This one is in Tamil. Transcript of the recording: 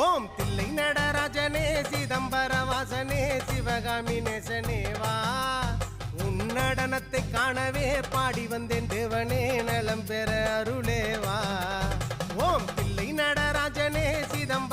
ஓம் தில்லை நடராஜனே சிதம்பர வாசனே சிவகாமி நேசனே வா உன் நடனத்தை காணவே பாடி வந்தேன் தேவனே நலம் பெற அருளே வா ஓம் தில்லை நடராஜனே சிதம்பர